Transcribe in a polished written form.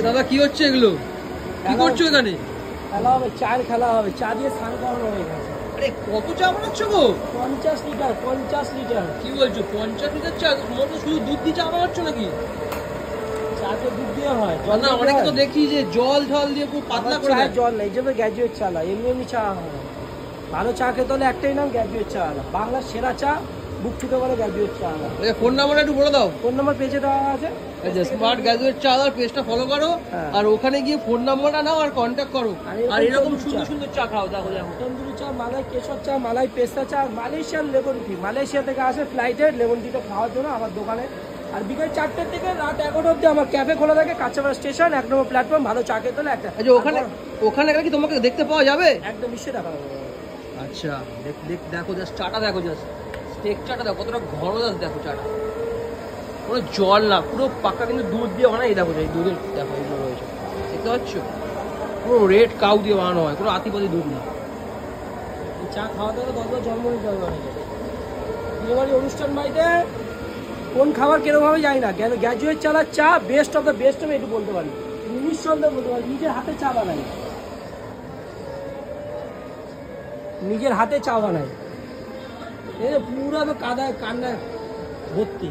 দাদা কি হচ্ছে এগুলো? কি করছো এখানে? খেলা হবে, চায়ের খেলা হবে, চা দিয়ে স্নান করানো হয়ে গেছে। আরে কত চা বানাচ্ছ গো? 50 লিটার 50 লিটার। কি বলছো 50 লিটার চা? মনে শুধু দুধ দিয়ে চা বানাচ্ছ নাকি? চা তো দুধ দিয়ে হয়, না অনেকে তো দেখি যে জল ঢল দিয়ে খুব পাতলা করে দেয়। জল নেই, যে গ্র্যাজুয়েট চা না, এমনি এমনি চা হয়। ভালো চা খেতে হলে একটাই নাম, গ্র্যাজুয়েট চা। বাংলার সেরা চা বুক ছুটে বলে গ্র্যাজুয়েট চা। ফোন নাম্বারটা একটু বলে দাও। ফোন নাম্বার পেজে দেওয়া আছে, স্মার্ট গ্র্যাজুয়েট চা আর পেজটা ফলো করো, আর ওখানে গিয়ে ফোন নাম্বারটা নাও আর কন্ট্যাক্ট করো। আর এরকম সুন্দর সুন্দর চা খাও। দেখো দেখো তন্দুরি চা, মালাই কেশর চা, মালাই পেস্তা চা, মালয়েশিয়ান লেমন টি। মালয়েশিয়া থেকে আসে ফ্লাইটে লেমন টিটা খাওয়ার জন্য আমার দোকানে। আর বিকেল 4টে থেকে রাত 11টা অব্দি আমার ক্যাফে খোলা থাকে, কাঁচাপাড়া স্টেশন, 1 নম্বর প্ল্যাটফর্ম। ভালো চা খেতে হলে একটা। আচ্ছা ওখানে কি তোমাকে দেখতে পাওয়া যাবে? একদম নিশ্চয়ই দেখা যাবে। আচ্ছা দেখো জাস্ট চাটা দেখো, জাস্ট টেক্সচারটা দেখো কতটা ঘন, জাস্ট দেখো চাটা কোনো জল না, পুরো পাক্কা কিন্তু দুধ দিয়ে বানায়। এই দেখো এই দুধের দেখো এইগুলো রয়েছে, দেখতে পাচ্ছ? পুরো রেড কাউ দিয়ে বানানো হয়, কোনো আতিপাতি দুধ না। চা খাওয়া দাওয়া 10 বার জন্ম নিতে হবে। বিয়েবাড়ি অনুষ্ঠান বাড়িতে কোন খাবার কিরকমভাবে জানি না, গ্র্যাজুয়েট চালার চা বেস্ট অফ দ্য বেস্ট। আমি একটু বলতে পারি, নিঃসন্দেহে বলতে পারি, নিজের হাতে চা বানাই, নিজের হাতে চা বানাই। পুরো তো কাদায় কান্নায় ভর্তি।